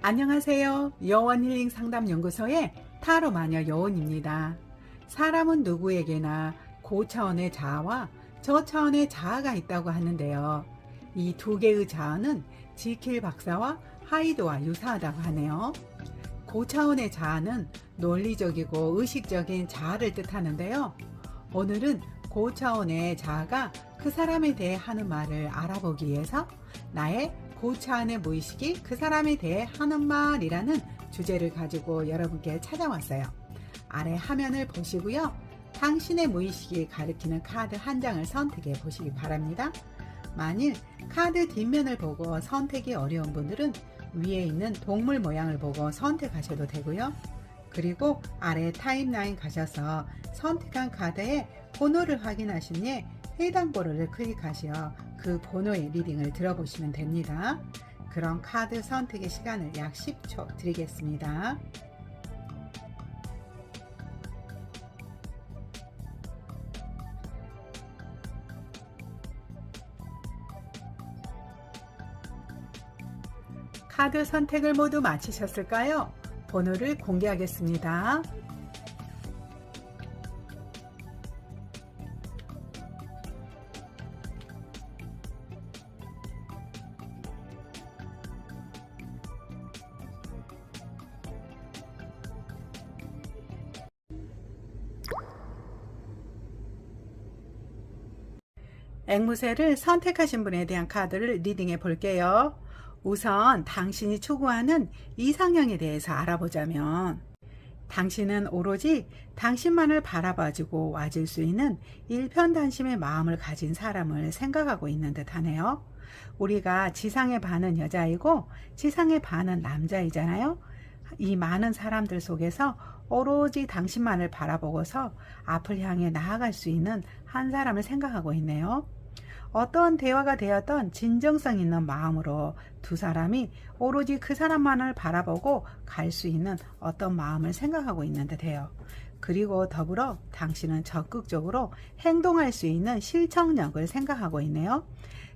안녕하세요. 여원 힐링 상담 연구소의 타로 마녀 여원입니다. 사람은 누구에게나 고차원의 자아와 저차원의 자아가 있다고 하는데요. 이 두 개의 자아는 지킬 박사와 하이드와 유사하다고 하네요. 고차원의 자아는 논리적이고 의식적인 자아를 뜻하는데요. 오늘은 고차원의 자아가 그 사람에 대해 하는 말을 알아보기 위해서 나의 고차원의 무의식이 그 사람에 대해 하는 말이라는 주제를 가지고 여러분께 찾아왔어요. 아래 화면을 보시고요. 당신의 무의식이 가리키는 카드 한 장을 선택해 보시기 바랍니다. 만일 카드 뒷면을 보고 선택이 어려운 분들은 위에 있는 동물 모양을 보고 선택하셔도 되고요. 그리고 아래 타임라인 가셔서 선택한 카드의 번호를 확인하신 후에 해당 번호를 클릭하시어 그 번호의 리딩을 들어보시면 됩니다. 그럼 카드 선택의 시간을 약 10초 드리겠습니다. 카드 선택을 모두 마치셨을까요? 번호를 공개하겠습니다. 앵무새를 선택하신 분에 대한 카드를 리딩해 볼게요. 우선 당신이 추구하는 이상형에 대해서 알아보자면 당신은 오로지 당신만을 바라봐주고 와줄 수 있는 일편단심의 마음을 가진 사람을 생각하고 있는 듯 하네요. 우리가 지상의 반은 여자이고 지상의 반은 남자이잖아요. 이 많은 사람들 속에서 오로지 당신만을 바라보고서 앞을 향해 나아갈 수 있는 한 사람을 생각하고 있네요. 어떤 대화가 되었던 진정성 있는 마음으로 두 사람이 오로지 그 사람만을 바라보고 갈 수 있는 어떤 마음을 생각하고 있는 듯해요. 그리고 더불어 당신은 적극적으로 행동할 수 있는 실천력을 생각하고 있네요.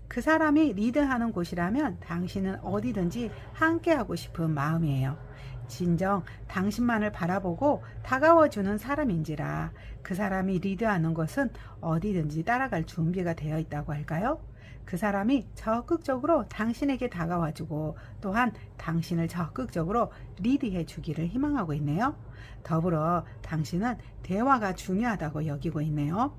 그 사람이 리드하는 곳이라면 당신은 어디든지 함께하고 싶은 마음이에요. 진정 당신만을 바라보고 다가와주는 사람인지라 그 사람이 리드하는 것은 어디든지 따라갈 준비가 되어 있다고 할까요? 그 사람이 적극적으로 당신에게 다가와주고 또한 당신을 적극적으로 리드해 주기를 희망하고 있네요. 더불어 당신은 대화가 중요하다고 여기고 있네요.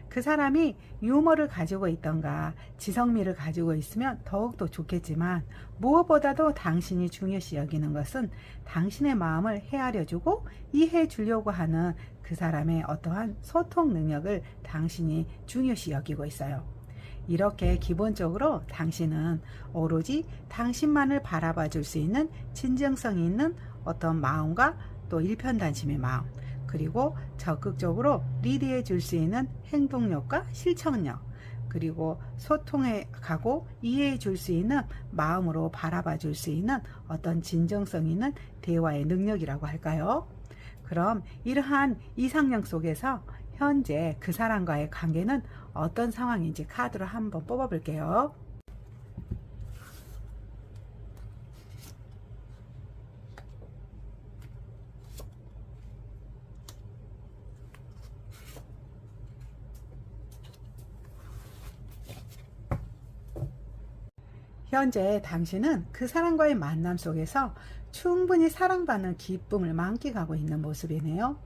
그 사람이 유머를 가지고 있던가 지성미를 가지고 있으면 더욱더 좋겠지만 무엇보다도 당신이 중요시 여기는 것은 당신의 마음을 헤아려주고 이해해 주려고 하는 그 사람의 어떠한 소통 능력을 당신이 중요시 여기고 있어요. 이렇게 기본적으로 당신은 오로지 당신만을 바라봐 줄 수 있는 진정성이 있는 어떤 마음과 또 일편단심의 마음 그리고 적극적으로 리드해 줄 수 있는 행동력과 실천력 그리고 소통해 가고 이해해 줄 수 있는 마음으로 바라봐 줄 수 있는 어떤 진정성 있는 대화의 능력이라고 할까요? 그럼 이러한 이상형 속에서 현재 그 사람과의 관계는 어떤 상황인지 카드로 한번 뽑아 볼게요. 현재 당신은 그 사람과의 만남 속에서 충분히 사랑받는 기쁨을 만끽하고 있는 모습이네요.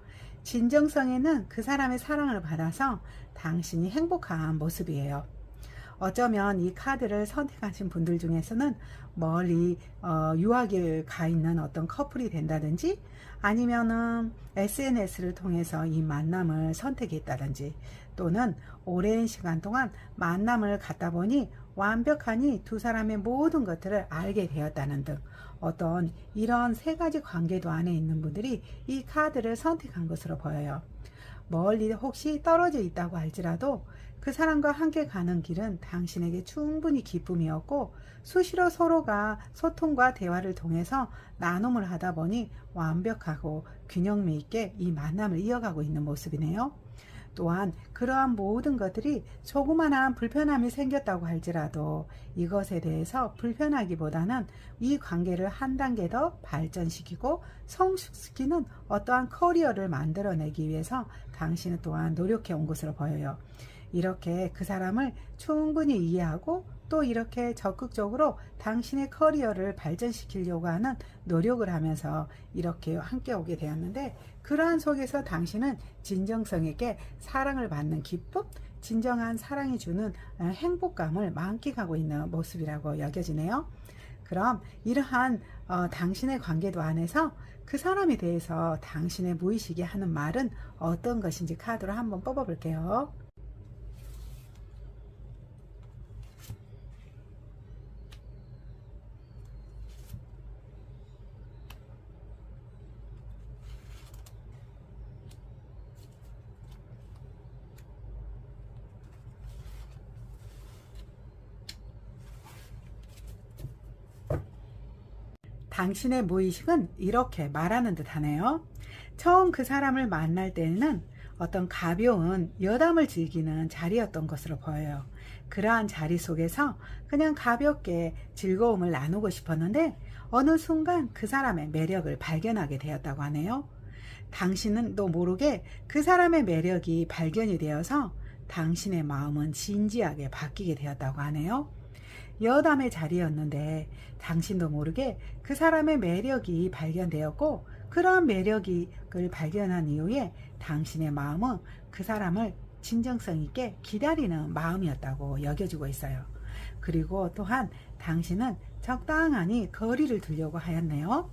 진정성에는 그 사람의 사랑을 받아서 당신이 행복한 모습이에요. 어쩌면 이 카드를 선택하신 분들 중에서는 멀리 유학을 가 있는 어떤 커플이 된다든지 아니면은 SNS를 통해서 이 만남을 선택했다든지 또는 오랜 시간 동안 만남을 갖다 보니 완벽하니 두 사람의 모든 것들을 알게 되었다는 등 어떤 이런 세 가지 관계도 안에 있는 분들이 이 카드를 선택한 것으로 보여요. 멀리 혹시 떨어져 있다고 할지라도 그 사람과 함께 가는 길은 당신에게 충분히 기쁨이었고 수시로 서로가 소통과 대화를 통해서 나눔을 하다 보니 완벽하고 균형미 있게 이 만남을 이어가고 있는 모습이네요. 또한 그러한 모든 것들이 조그마한 불편함이 생겼다고 할지라도 이것에 대해서 불편하기보다는 이 관계를 한 단계 더 발전시키고 성숙시키는 어떠한 커리어를 만들어내기 위해서 당신은 또한 노력해 온 것으로 보여요. 이렇게 그 사람을 충분히 이해하고 또 이렇게 적극적으로 당신의 커리어를 발전시키려고 하는 노력을 하면서 이렇게 함께 오게 되었는데, 그러한 속에서 당신은 진정성 있게 사랑을 받는 기쁨, 진정한 사랑이 주는 행복감을 만끽하고 있는 모습이라고 여겨지네요. 그럼 이러한 당신의 관계도 안에서 그 사람에 대해서 당신의 무의식이 하는 말은 어떤 것인지 카드로 한번 뽑아 볼게요. 당신의 무의식은 이렇게 말하는 듯 하네요. 처음 그 사람을 만날 때는 어떤 가벼운 여담을 즐기는 자리였던 것으로 보여요. 그러한 자리 속에서 그냥 가볍게 즐거움을 나누고 싶었는데 어느 순간 그 사람의 매력을 발견하게 되었다고 하네요. 당신은 또 모르게 그 사람의 매력이 발견이 되어서 당신의 마음은 진지하게 바뀌게 되었다고 하네요. 여담의 자리였는데 당신도 모르게 그 사람의 매력이 발견되었고, 그러한 매력을 발견한 이후에 당신의 마음은 그 사람을 진정성 있게 기다리는 마음이었다고 여겨지고 있어요. 그리고 또한 당신은 적당히 거리를 두려고 하였네요.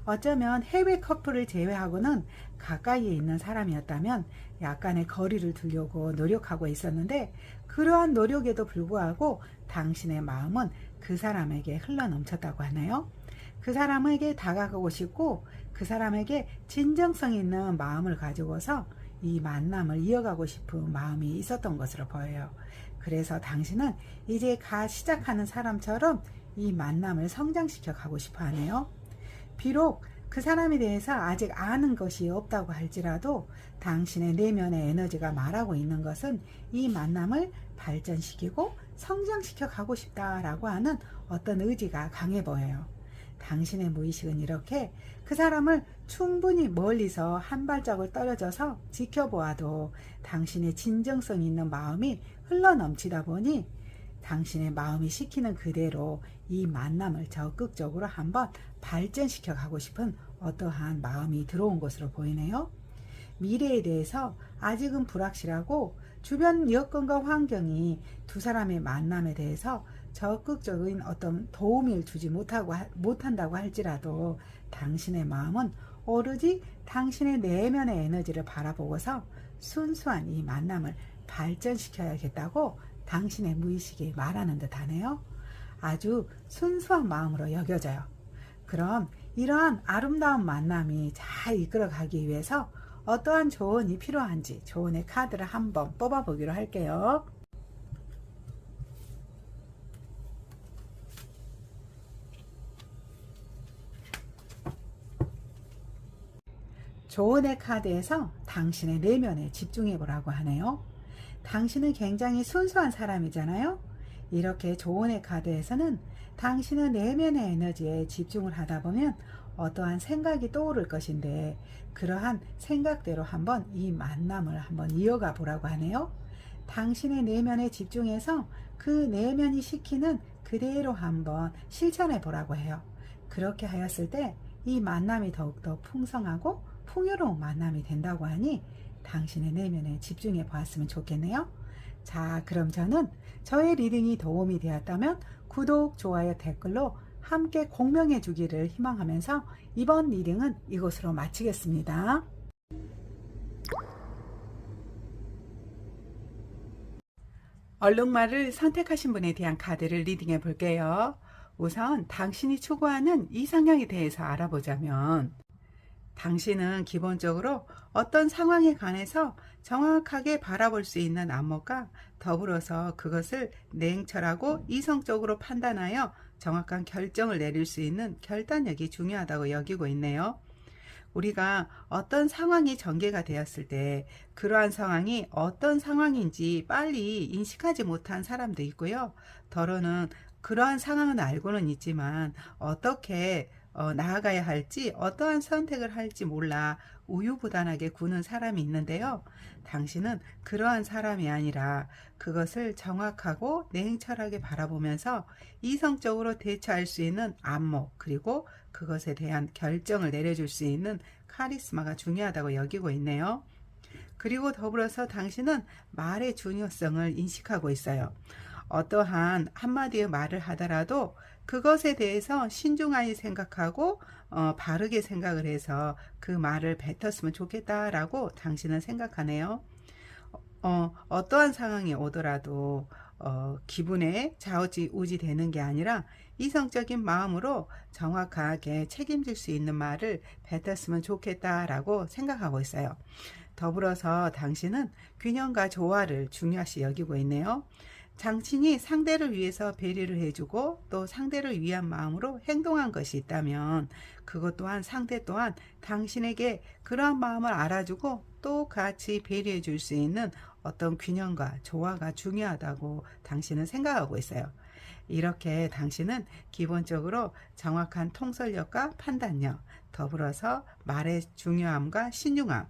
어쩌면 해외 커플을 제외하고는 가까이에 있는 사람이었다면 약간의 거리를 두려고 노력하고 있었는데, 그러한 노력에도 불구하고 당신의 마음은 그 사람에게 흘러넘쳤다고 하네요. 그 사람에게 다가가고 싶고 그 사람에게 진정성 있는 마음을 가지고서 이 만남을 이어가고 싶은 마음이 있었던 것으로 보여요. 그래서 당신은 이제 시작하는 사람처럼 이 만남을 성장시켜 가고 싶어 하네요. 비록 그 사람에 대해서 아직 아는 것이 없다고 할지라도 당신의 내면의 에너지가 말하고 있는 것은 이 만남을 발전시키고 성장시켜 가고 싶다라고 하는 어떤 의지가 강해 보여요. 당신의 무의식은 이렇게 그 사람을 충분히 멀리서 한 발짝을 떨어져서 지켜보아도 당신의 진정성 있는 마음이 흘러넘치다 보니 당신의 마음이 시키는 그대로 이 만남을 적극적으로 한번 발전시켜 가고 싶은 어떠한 마음이 들어온 것으로 보이네요. 미래에 대해서 아직은 불확실하고 주변 여건과 환경이 두 사람의 만남에 대해서 적극적인 어떤 도움을 주지 못한다고 할지라도 당신의 마음은 오로지 당신의 내면의 에너지를 바라보고서 순수한 이 만남을 발전시켜야겠다고 당신의 무의식이 말하는 듯 하네요. 아주 순수한 마음으로 여겨져요. 그럼 이러한 아름다운 만남이 잘 이끌어가기 위해서 어떠한 조언이 필요한지 조언의 카드를 한번 뽑아보기로 할게요. 조언의 카드에서 당신의 내면에 집중해 보라고 하네요. 당신은 굉장히 순수한 사람이잖아요. 이렇게 조언의 카드에서는 당신의 내면의 에너지에 집중을 하다 보면 어떠한 생각이 떠오를 것인데, 그러한 생각대로 한번 이 만남을 한번 이어가 보라고 하네요. 당신의 내면에 집중해서 그 내면이 시키는 그대로 한번 실천해 보라고 해요. 그렇게 하였을 때 이 만남이 더욱더 풍성하고 풍요로운 만남이 된다고 하니 당신의 내면에 집중해 보았으면 좋겠네요. 자, 그럼 저는 저의 리딩이 도움이 되었다면 구독, 좋아요, 댓글로 함께 공명해 주기를 희망하면서 이번 리딩은 이것으로 마치겠습니다. 얼룩말을 선택하신 분에 대한 카드를 리딩해 볼게요. 우선 당신이 추구하는 이상형에 대해서 알아보자면, 당신은 기본적으로 어떤 상황에 관해서 정확하게 바라볼 수 있는 안목과 더불어서 그것을 냉철하고 이성적으로 판단하여 정확한 결정을 내릴 수 있는 결단력이 중요하다고 여기고 있네요. 우리가 어떤 상황이 전개가 되었을 때 그러한 상황이 어떤 상황인지 빨리 인식하지 못한 사람도 있고요. 더러는 그러한 상황은 알고는 있지만 어떻게 나아가야 할지 어떠한 선택을 할지 몰라 우유부단하게 구는 사람이 있는데요. 당신은 그러한 사람이 아니라 그것을 정확하고 냉철하게 바라보면서 이성적으로 대처할 수 있는 안목, 그리고 그것에 대한 결정을 내려줄 수 있는 카리스마가 중요하다고 여기고 있네요. 그리고 더불어서 당신은 말의 중요성을 인식하고 있어요. 어떠한 한마디의 말을 하더라도 그것에 대해서 신중하게 생각하고 바르게 생각을 해서 그 말을 뱉었으면 좋겠다라고 당신은 생각하네요. 어떠한 상황이 오더라도 기분에 좌우지 되는 게 아니라 이성적인 마음으로 정확하게 책임질 수 있는 말을 뱉었으면 좋겠다라고 생각하고 있어요. 더불어서 당신은 균형과 조화를 중요시 여기고 있네요. 당신이 상대를 위해서 배려를 해주고 또 상대를 위한 마음으로 행동한 것이 있다면 그것 또한 상대 또한 당신에게 그러한 마음을 알아주고 또 같이 배려해 줄 수 있는 어떤 균형과 조화가 중요하다고 당신은 생각하고 있어요. 이렇게 당신은 기본적으로 정확한 통솔력과 판단력, 더불어서 말의 중요함과 신중함,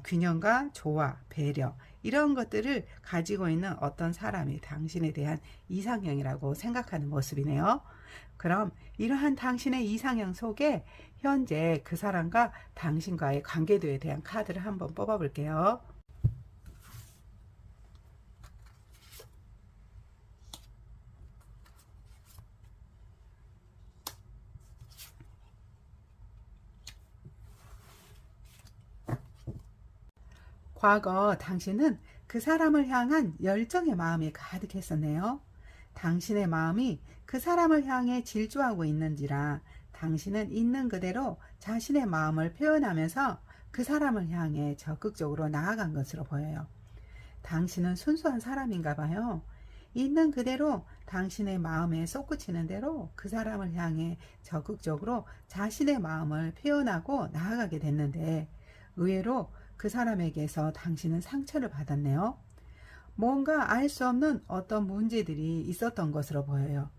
균형과 조화, 배려, 이런 것들을 가지고 있는 어떤 사람이 당신에 대한 이상형이라고 생각하는 모습이네요. 그럼 이러한 당신의 이상형 속에 현재 그 사람과 당신과의 관계도에 대한 카드를 한번 뽑아 볼게요. 과거 당신은 그 사람을 향한 열정의 마음이 가득했었네요. 당신의 마음이 그 사람을 향해 질주하고 있는지라 당신은 있는 그대로 자신의 마음을 표현하면서 그 사람을 향해 적극적으로 나아간 것으로 보여요. 당신은 순수한 사람인가 봐요. 있는 그대로 당신의 마음에 솟구치는 대로 그 사람을 향해 적극적으로 자신의 마음을 표현하고 나아가게 됐는데 의외로 그 사람에게서 당신은 상처를 받았네요. 뭔가 알 수 없는 어떤 문제들이 있었던 것으로 보여요.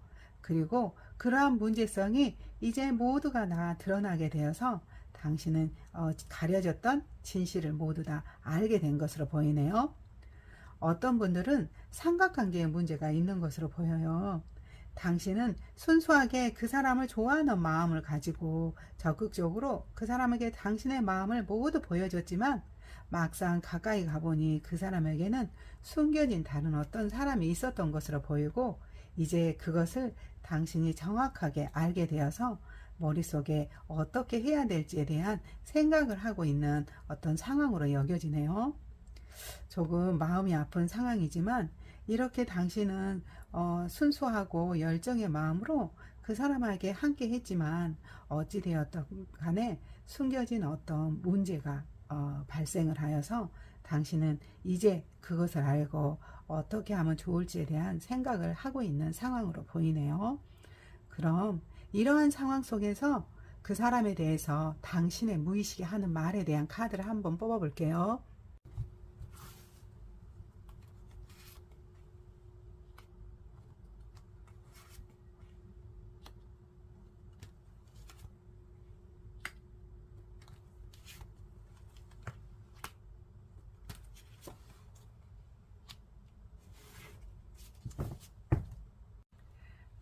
그리고 그러한 문제성이 이제 모두가 다 드러나게 되어서 당신은 가려졌던 진실을 모두 다 알게 된 것으로 보이네요. 어떤 분들은 삼각관계에 문제가 있는 것으로 보여요. 당신은 순수하게 그 사람을 좋아하는 마음을 가지고 적극적으로 그 사람에게 당신의 마음을 모두 보여줬지만 막상 가까이 가보니 그 사람에게는 숨겨진 다른 어떤 사람이 있었던 것으로 보이고 이제 그것을 당신이 정확하게 알게 되어서 머릿속에 어떻게 해야 될지에 대한 생각을 하고 있는 어떤 상황으로 여겨지네요. 조금 마음이 아픈 상황이지만 이렇게 당신은 순수하고 열정의 마음으로 그 사람에게 함께 했지만 어찌되었든 간에 숨겨진 어떤 문제가 발생을 하여서 당신은 이제 그것을 알고 어떻게 하면 좋을지에 대한 생각을 하고 있는 상황으로 보이네요. 그럼 이러한 상황 속에서 그 사람에 대해서 당신의 무의식이 하는 말에 대한 카드를 한번 뽑아 볼게요.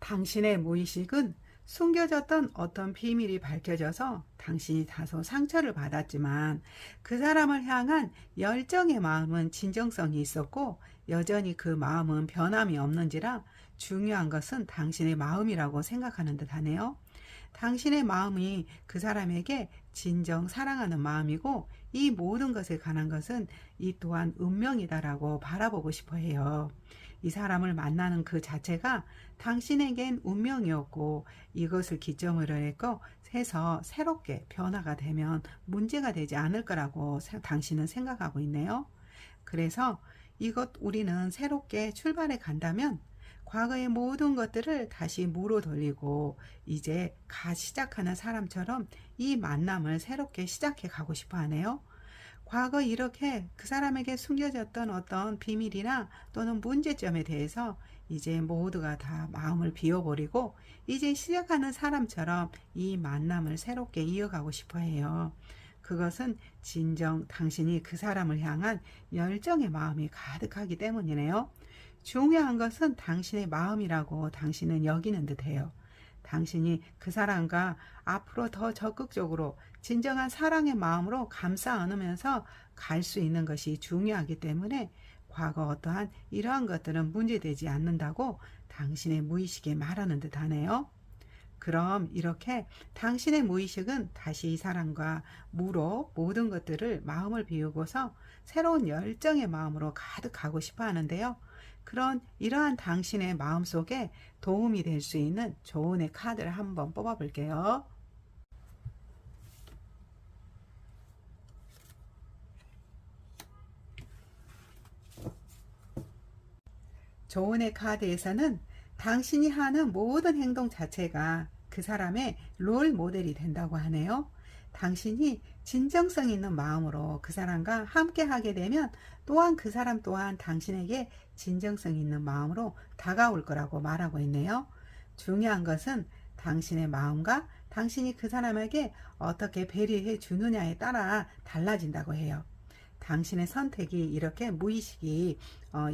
당신의 무의식은 숨겨졌던 어떤 비밀이 밝혀져서 당신이 다소 상처를 받았지만 그 사람을 향한 열정의 마음은 진정성이 있었고 여전히 그 마음은 변함이 없는지라 중요한 것은 당신의 마음이라고 생각하는 듯 하네요. 당신의 마음이 그 사람에게 진정 사랑하는 마음이고 이 모든 것에 관한 것은 이 또한 운명이다라고 바라보고 싶어 해요. 이 사람을 만나는 그 자체가 당신에겐 운명이었고 이것을 기점으로 해서 새롭게 변화가 되면 문제가 되지 않을 거라고 당신은 생각하고 있네요. 그래서 우리는 새롭게 출발해 간다면 과거의 모든 것들을 다시 무로 돌리고 이제 시작하는 사람처럼 이 만남을 새롭게 시작해 가고 싶어 하네요. 과거 이렇게 그 사람에게 숨겨졌던 어떤 비밀이나 또는 문제점에 대해서 이제 모두가 다 마음을 비워버리고 이제 시작하는 사람처럼 이 만남을 새롭게 이어가고 싶어 해요. 그것은 진정 당신이 그 사람을 향한 열정의 마음이 가득하기 때문이네요. 중요한 것은 당신의 마음이라고 당신은 여기는 듯해요. 당신이 그 사람과 앞으로 더 적극적으로 진정한 사랑의 마음으로 감싸 안으면서 갈 수 있는 것이 중요하기 때문에 과거 어떠한 이러한 것들은 문제되지 않는다고 당신의 무의식에 말하는 듯 하네요. 그럼 이렇게 당신의 무의식은 다시 이 사람과 무로 모든 것들을 마음을 비우고서 새로운 열정의 마음으로 가득하고 싶어 하는데요. 그런 이러한 당신의 마음속에 도움이 될 수 있는 조언의 카드를 한번 뽑아 볼게요. 조언의 카드에서는 당신이 하는 모든 행동 자체가 그 사람의 롤 모델이 된다고 하네요. 당신이 진정성 있는 마음으로 그 사람과 함께 하게 되면 또한 그 사람 또한 당신에게 진정성 있는 마음으로 다가올 거라고 말하고 있네요. 중요한 것은 당신의 마음과 당신이 그 사람에게 어떻게 배려해 주느냐에 따라 달라진다고 해요. 당신의 선택이 이렇게 무의식이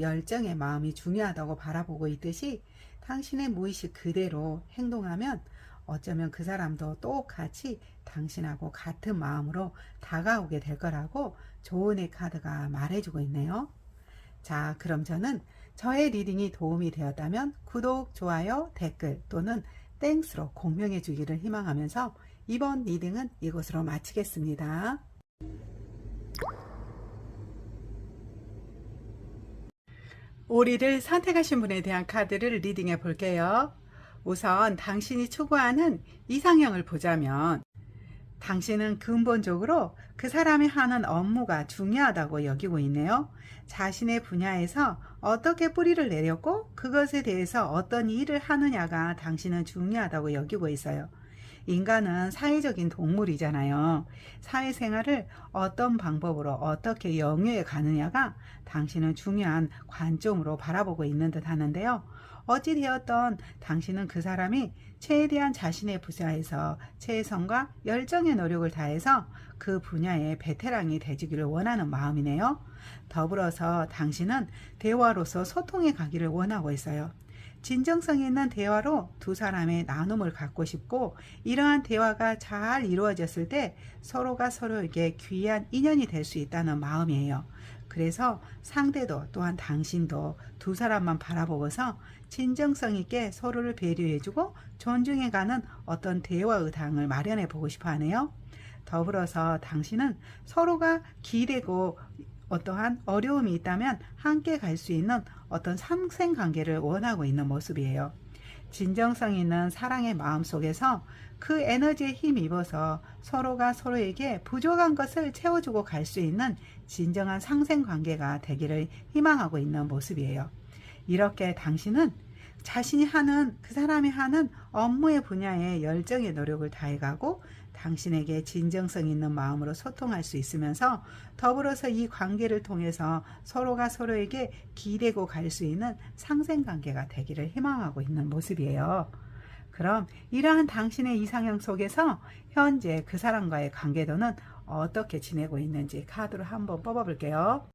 열정의 마음이 중요하다고 바라보고 있듯이 당신의 무의식 그대로 행동하면 어쩌면 그 사람도 똑같이 당신하고 같은 마음으로 다가오게 될 거라고 조언의 카드가 말해주고 있네요. 자, 그럼 저는 저의 리딩이 도움이 되었다면 구독, 좋아요, 댓글 또는 땡스로 공명해 주기를 희망하면서 이번 리딩은 이것으로 마치겠습니다. 오리를 선택하신 분에 대한 카드를 리딩해 볼게요. 우선 당신이 추구하는 이상형을 보자면 당신은 근본적으로 그 사람이 하는 업무가 중요하다고 여기고 있네요. 자신의 분야에서 어떻게 뿌리를 내렸고 그것에 대해서 어떤 일을 하느냐가 당신은 중요하다고 여기고 있어요. 인간은 사회적인 동물이잖아요. 사회생활을 어떤 방법으로 어떻게 영위해 가느냐가 당신은 중요한 관점으로 바라보고 있는 듯 하는데요. 어찌되었던 당신은 그 사람이 최대한 자신의 분야에서 최선과 열정의 노력을 다해서 그 분야의 베테랑이 되주기를 원하는 마음이네요. 더불어서 당신은 대화로서 소통해 가기를 원하고 있어요. 진정성 있는 대화로 두 사람의 나눔을 갖고 싶고 이러한 대화가 잘 이루어졌을 때 서로가 서로에게 귀한 인연이 될 수 있다는 마음이에요. 그래서 상대도 또한 당신도 두 사람만 바라보고서 진정성 있게 서로를 배려해주고 존중해가는 어떤 대화 의상을 마련해 보고 싶어 하네요. 더불어서 당신은 서로가 기대고 어떠한 어려움이 있다면 함께 갈 수 있는 어떤 상생관계를 원하고 있는 모습이에요. 진정성 있는 사랑의 마음 속에서 그 에너지에 힘입어서 서로가 서로에게 부족한 것을 채워주고 갈 수 있는 진정한 상생관계가 되기를 희망하고 있는 모습이에요. 이렇게 당신은 자신이 하는 그 사람이 하는 업무의 분야에 열정의 노력을 다해가고 당신에게 진정성 있는 마음으로 소통할 수 있으면서 더불어서 이 관계를 통해서 서로가 서로에게 기대고 갈 수 있는 상생관계가 되기를 희망하고 있는 모습이에요. 그럼 이러한 당신의 이상형 속에서 현재 그 사람과의 관계도는 어떻게 지내고 있는지 카드로 한번 뽑아볼게요.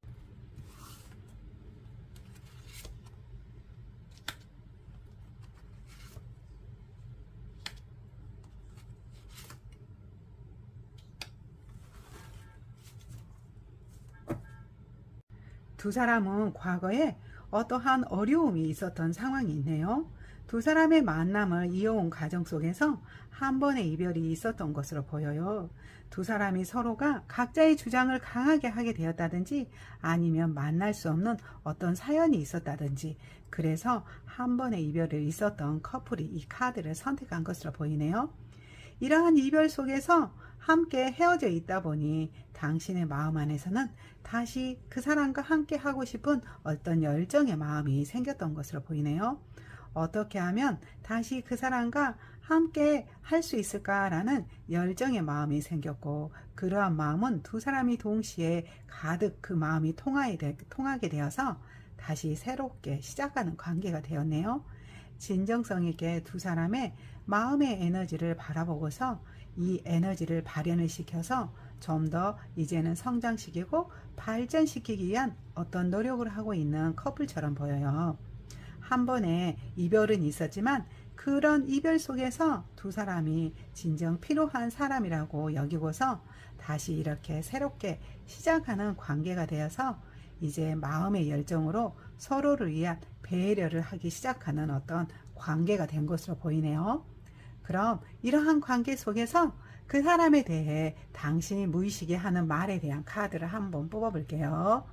두 사람은 과거에 어떠한 어려움이 있었던 상황이 있네요. 두 사람의 만남을 이어온 과정 속에서 한 번의 이별이 있었던 것으로 보여요. 두 사람이 서로가 각자의 주장을 강하게 하게 되었다든지 아니면 만날 수 없는 어떤 사연이 있었다든지 그래서 한 번의 이별이 있었던 커플이 이 카드를 선택한 것으로 보이네요. 이러한 이별 속에서 함께 헤어져 있다 보니 당신의 마음 안에서는 다시 그 사람과 함께 하고 싶은 어떤 열정의 마음이 생겼던 것으로 보이네요. 어떻게 하면 다시 그 사람과 함께 할 수 있을까라는 열정의 마음이 생겼고, 그러한 마음은 두 사람이 동시에 가득 그 마음이 통하게 되어서 다시 새롭게 시작하는 관계가 되었네요. 진정성 있게 두 사람의 마음의 에너지를 바라보고서 이 에너지를 발현을 시켜서 좀 더 이제는 성장시키고 발전시키기 위한 어떤 노력을 하고 있는 커플처럼 보여요. 한 번의 이별은 있었지만 그런 이별 속에서 두 사람이 진정 필요한 사람이라고 여기고서 다시 이렇게 새롭게 시작하는 관계가 되어서 이제 마음의 열정으로 서로를 위한 배려를 하기 시작하는 어떤 관계가 된 것으로 보이네요. 그럼 이러한 관계 속에서 그 사람에 대해 당신이 무의식에 하는 말에 대한 카드를 한번 뽑아 볼게요.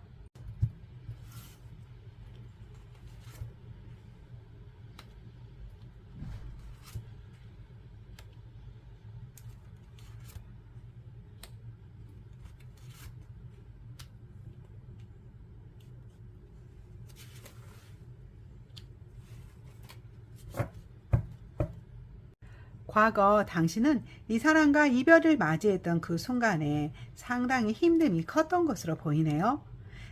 과거 당신은 이 사람과 이별을 맞이했던 그 순간에 상당히 힘듦이 컸던 것으로 보이네요.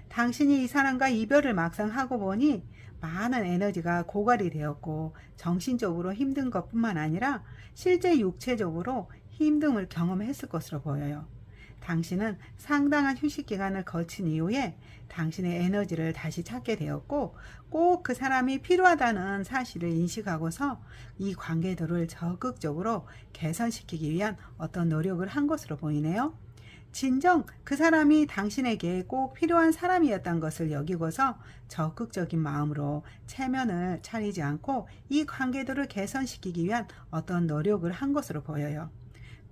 당신이 이 사람과 이별을 막상 하고 보니 많은 에너지가 고갈이 되었고 정신적으로 힘든 것뿐만 아니라 실제 육체적으로 힘듦을 경험했을 것으로 보여요. 당신은 상당한 휴식 기간을 거친 이후에 당신의 에너지를 다시 찾게 되었고 꼭 그 사람이 필요하다는 사실을 인식하고서 이 관계들을 적극적으로 개선시키기 위한 어떤 노력을 한 것으로 보이네요. 진정 그 사람이 당신에게 꼭 필요한 사람이었던 것을 여기고서 적극적인 마음으로 체면을 차리지 않고 이 관계들을 개선시키기 위한 어떤 노력을 한 것으로 보여요.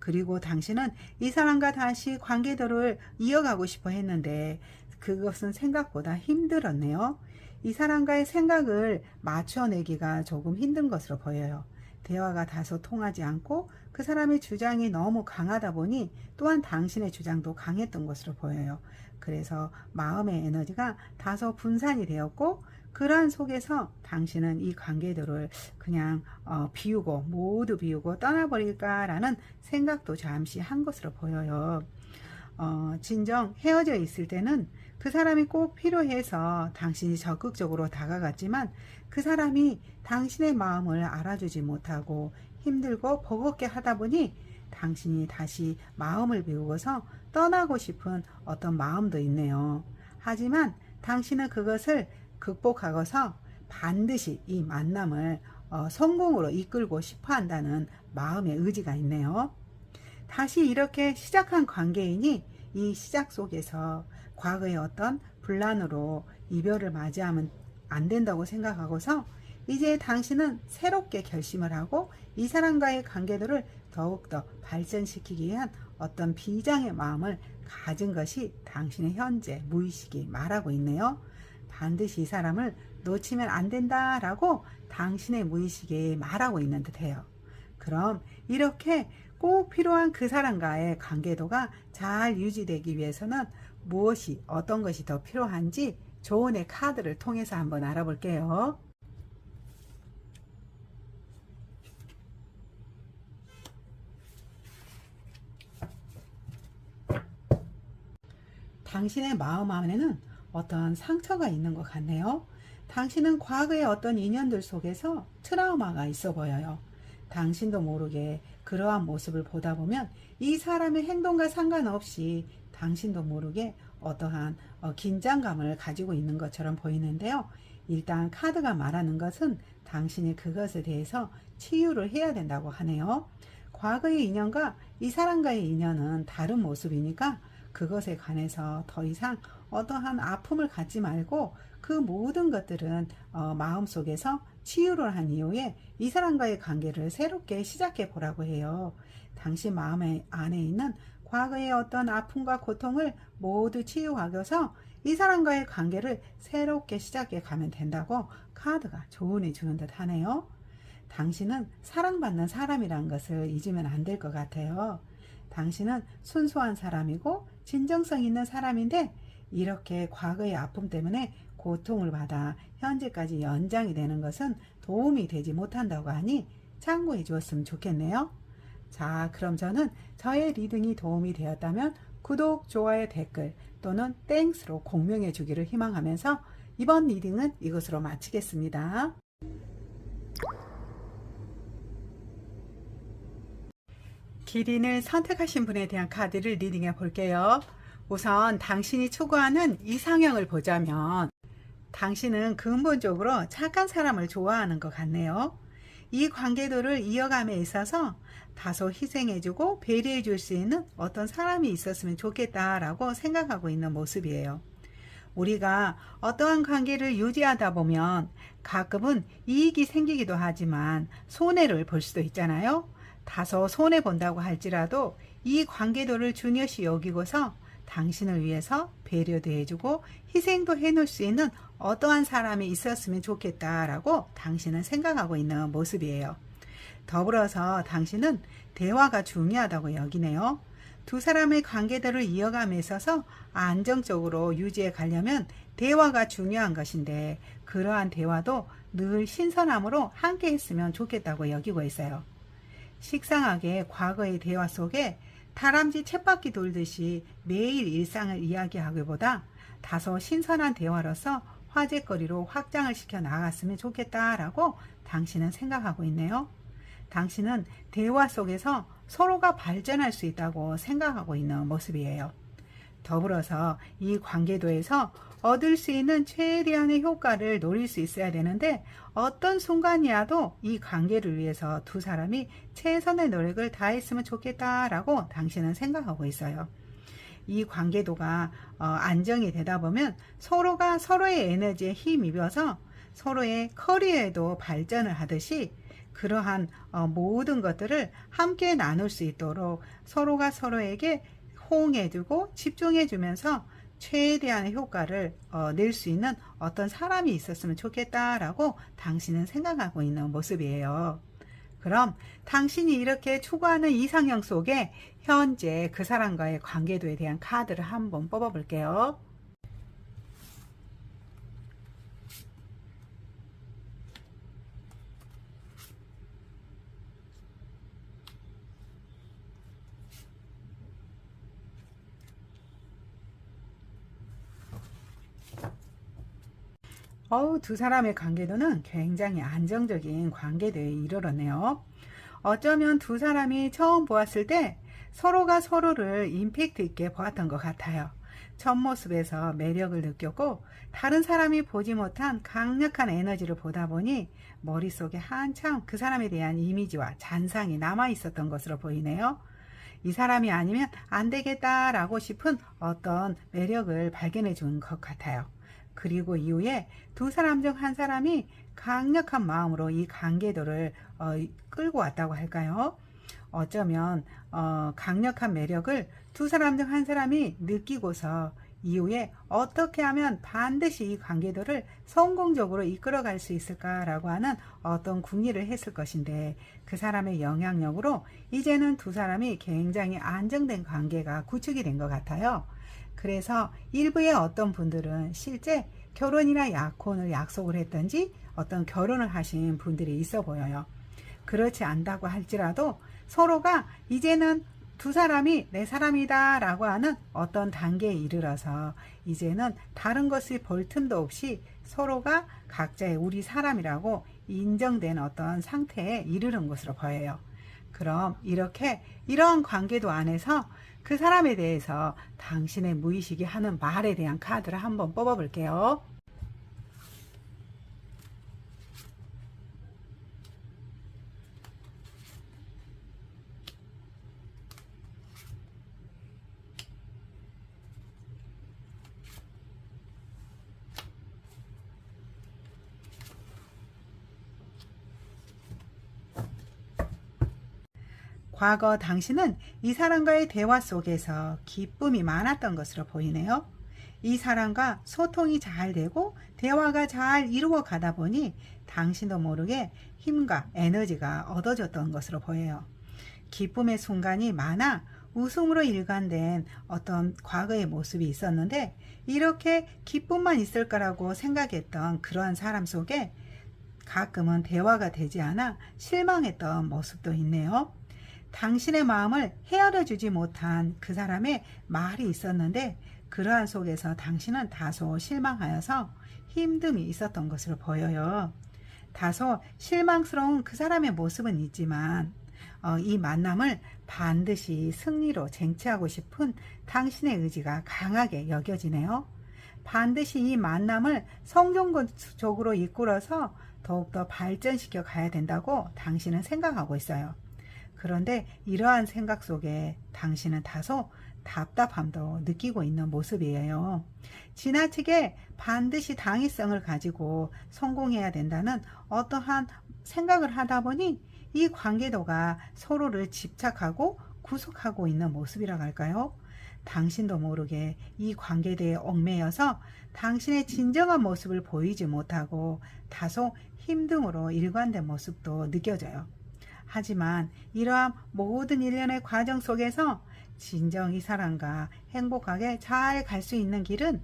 그리고 당신은 이 사람과 다시 관계들을 이어가고 싶어 했는데 그것은 생각보다 힘들었네요. 이 사람과의 생각을 맞춰내기가 조금 힘든 것으로 보여요. 대화가 다소 통하지 않고 그 사람의 주장이 너무 강하다 보니 또한 당신의 주장도 강했던 것으로 보여요. 그래서 마음의 에너지가 다소 분산이 되었고 그러한 속에서 당신은 이 관계들을 그냥 비우고 모두 비우고 떠나버릴까라는 생각도 잠시 한 것으로 보여요. 진정 헤어져 있을 때는 그 사람이 꼭 필요해서 당신이 적극적으로 다가갔지만 그 사람이 당신의 마음을 알아주지 못하고 힘들고 버겁게 하다 보니 당신이 다시 마음을 비우고서 떠나고 싶은 어떤 마음도 있네요. 하지만 당신은 그것을 극복하고서 반드시 이 만남을 성공으로 이끌고 싶어 한다는 마음의 의지가 있네요. 다시 이렇게 시작한 관계이니 이 시작 속에서 과거의 어떤 분란으로 이별을 맞이하면 안 된다고 생각하고서 이제 당신은 새롭게 결심을 하고 이 사람과의 관계들을 더욱더 발전시키기 위한 어떤 비장의 마음을 가진 것이 당신의 현재 무의식이 말하고 있네요. 반드시 이 사람을 놓치면 안 된다라고 당신의 무의식이 말하고 있는 듯해요. 그럼 이렇게 꼭 필요한 그 사람과의 관계도가 잘 유지되기 위해서는 무엇이 어떤 것이 더 필요한지 조언의 카드를 통해서 한번 알아볼게요. 당신의 마음 안에는 어떤 상처가 있는 것 같네요. 당신은 과거의 어떤 인연들 속에서 트라우마가 있어 보여요. 당신도 모르게 그러한 모습을 보다 보면 이 사람의 행동과 상관없이 당신도 모르게 어떠한 긴장감을 가지고 있는 것처럼 보이는데요. 일단 카드가 말하는 것은 당신이 그것에 대해서 치유를 해야 된다고 하네요. 과거의 인연과 이 사람과의 인연은 다른 모습이니까 그것에 관해서 더 이상 어떠한 아픔을 갖지 말고 그 모든 것들은 마음속에서 치유를 한 이후에 이 사람과의 관계를 새롭게 시작해 보라고 해요. 당신 마음 안에 있는 과거의 어떤 아픔과 고통을 모두 치유하고서 이 사람과의 관계를 새롭게 시작해 가면 된다고 카드가 조언해 주는 듯 하네요. 당신은 사랑받는 사람이란 것을 잊으면 안 될 것 같아요. 당신은 순수한 사람이고 진정성 있는 사람인데 이렇게 과거의 아픔 때문에 고통을 받아 현재까지 연장이 되는 것은 도움이 되지 못한다고 하니 참고해 주었으면 좋겠네요. 자, 그럼 저는 저의 리딩이 도움이 되었다면 구독, 좋아요, 댓글 또는 땡스로 공명해 주기를 희망하면서 이번 리딩은 이것으로 마치겠습니다. 기린을 선택하신 분에 대한 카드를 리딩해 볼게요. 우선 당신이 추구하는 이상형을 보자면 당신은 근본적으로 착한 사람을 좋아하는 것 같네요. 이 관계도를 이어감에 있어서 다소 희생해주고 배려해줄 수 있는 어떤 사람이 있었으면 좋겠다라고 생각하고 있는 모습이에요. 우리가 어떠한 관계를 유지하다 보면 가끔은 이익이 생기기도 하지만 손해를 볼 수도 있잖아요. 다소 손해본다고 할지라도 이 관계도를 중요시 여기고서 당신을 위해서 배려도 해주고 희생도 해놓을 수 있는 어떠한 사람이 있었으면 좋겠다라고 당신은 생각하고 있는 모습이에요. 더불어서 당신은 대화가 중요하다고 여기네요. 두 사람의 관계들을 이어감에 있어서 안정적으로 유지해 가려면 대화가 중요한 것인데 그러한 대화도 늘 신선함으로 함께 했으면 좋겠다고 여기고 있어요. 식상하게 과거의 대화 속에 다람쥐 쳇바퀴 돌듯이 매일 일상을 이야기하기보다 다소 신선한 대화로서 화제거리로 확장을 시켜 나갔으면 좋겠다라고 당신은 생각하고 있네요. 당신은 대화 속에서 서로가 발전할 수 있다고 생각하고 있는 모습이에요. 더불어서 이 관계도에서 얻을 수 있는 최대한의 효과를 노릴 수 있어야 되는데 어떤 순간이라도 이 관계를 위해서 두 사람이 최선의 노력을 다했으면 좋겠다라고 당신은 생각하고 있어요. 이 관계도가 안정이 되다 보면 서로가 서로의 에너지에 힘입어서 서로의 커리어에도 발전을 하듯이 그러한 모든 것들을 함께 나눌 수 있도록 서로가 서로에게 호응해주고 집중해주면서 최대한의 효과를 낼 수 있는 어떤 사람이 있었으면 좋겠다라고 당신은 생각하고 있는 모습이에요. 그럼 당신이 이렇게 추구하는 이상형 속에 현재 그 사람과의 관계도에 대한 카드를 한번 뽑아볼게요. 두 사람의 관계도는 굉장히 안정적인 관계도에 이르렀네요. 어쩌면 두 사람이 처음 보았을 때 서로가 서로를 임팩트 있게 보았던 것 같아요. 첫 모습에서 매력을 느꼈고 다른 사람이 보지 못한 강력한 에너지를 보다 보니 머릿속에 한참 그 사람에 대한 이미지와 잔상이 남아 있었던 것으로 보이네요. 이 사람이 아니면 안 되겠다라고 싶은 어떤 매력을 발견해 준 것 같아요. 그리고 이후에 두 사람 중 한 사람이 강력한 마음으로 이 관계도를 끌고 왔다고 할까요? 어쩌면 강력한 매력을 두 사람 중 한 사람이 느끼고서 이후에 어떻게 하면 반드시 이 관계도를 성공적으로 이끌어갈 수 있을까라고 하는 어떤 궁리를 했을 것인데 그 사람의 영향력으로 이제는 두 사람이 굉장히 안정된 관계가 구축이 된 것 같아요. 그래서 일부의 어떤 분들은 실제 결혼이나 약혼을 약속을 했던지 어떤 결혼을 하신 분들이 있어 보여요. 그렇지 않다고 할지라도 서로가 이제는 두 사람이 내 사람이다 라고 하는 어떤 단계에 이르러서 이제는 다른 것을 볼 틈도 없이 서로가 각자의 우리 사람이라고 인정된 어떤 상태에 이르는 것으로 보여요. 그럼 이렇게 이러한 관계도 안에서 그 사람에 대해서 당신의 무의식이 하는 말에 대한 카드를 한번 뽑아볼게요. 과거 당신은 이 사람과의 대화 속에서 기쁨이 많았던 것으로 보이네요. 이 사람과 소통이 잘 되고 대화가 잘 이루어 가다 보니 당신도 모르게 힘과 에너지가 얻어졌던 것으로 보여요. 기쁨의 순간이 많아 웃음으로 일관된 어떤 과거의 모습이 있었는데 이렇게 기쁨만 있을 거라고 생각했던 그러한 사람 속에 가끔은 대화가 되지 않아 실망했던 모습도 있네요. 당신의 마음을 헤아려 주지 못한 그 사람의 말이 있었는데 그러한 속에서 당신은 다소 실망하여서 힘듦이 있었던 것으로 보여요. 다소 실망스러운 그 사람의 모습은 있지만 이 만남을 반드시 승리로 쟁취하고 싶은 당신의 의지가 강하게 여겨지네요. 반드시 이 만남을 성공적으로 이끌어서 더욱더 발전시켜 가야 된다고 당신은 생각하고 있어요. 그런데 이러한 생각 속에 당신은 다소 답답함도 느끼고 있는 모습이에요. 지나치게 반드시 당위성을 가지고 성공해야 된다는 어떠한 생각을 하다 보니 이 관계도가 서로를 집착하고 구속하고 있는 모습이라고 할까요? 당신도 모르게 이 관계대에 얽매여서 당신의 진정한 모습을 보이지 못하고 다소 힘듦으로 일관된 모습도 느껴져요. 하지만 이러한 모든 일련의 과정 속에서 진정 이 사람과 행복하게 잘 갈 수 있는 길은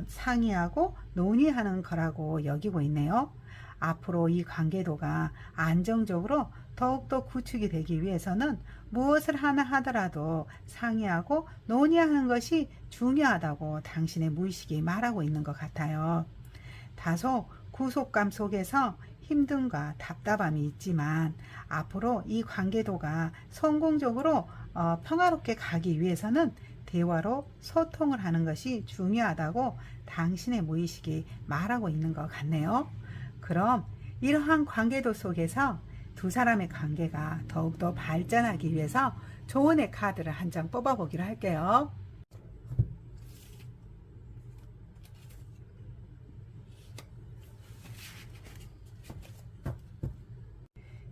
상의하고 논의하는 거라고 여기고 있네요. 앞으로 이 관계도가 안정적으로 더욱더 구축이 되기 위해서는 무엇을 하나 하더라도 상의하고 논의하는 것이 중요하다고 당신의 무의식이 말하고 있는 것 같아요. 다소 구속감 속에서 힘듦과 답답함이 있지만 앞으로 이 관계도가 성공적으로 평화롭게 가기 위해서는 대화로 소통을 하는 것이 중요하다고 당신의 무의식이 말하고 있는 것 같네요. 그럼 이러한 관계도 속에서 두 사람의 관계가 더욱더 발전하기 위해서 조언의 카드를 한 장 뽑아보기로 할게요.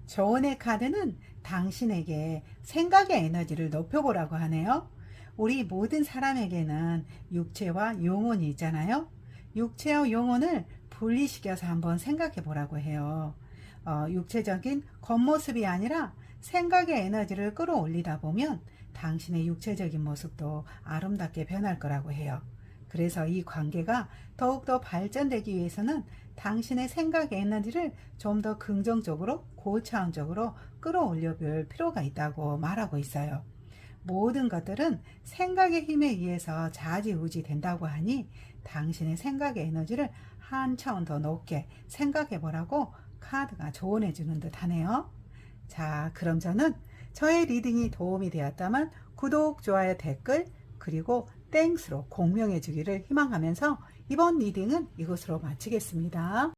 조언의 카드는 당신에게 생각의 에너지를 높여보라고 하네요. 우리 모든 사람에게는 육체와 영혼이 있잖아요. 육체와 영혼을 분리시켜서 한번 생각해 보라고 해요. 육체적인 겉모습이 아니라 생각의 에너지를 끌어올리다 보면 당신의 육체적인 모습도 아름답게 변할 거라고 해요. 그래서 이 관계가 더욱더 발전되기 위해서는 당신의 생각의 에너지를 좀 더 긍정적으로 고차원적으로 끌어올려 볼 필요가 있다고 말하고 있어요. 모든 것들은 생각의 힘에 의해서 좌지우지 된다고 하니 당신의 생각의 에너지를 한 차원 더 높게 생각해 보라고 카드가 조언해 주는 듯 하네요. 자, 그럼 저는 저의 리딩이 도움이 되었다면 구독, 좋아요, 댓글 그리고 땡스로 공명해 주기를 희망하면서 이번 리딩은 이것으로 마치겠습니다.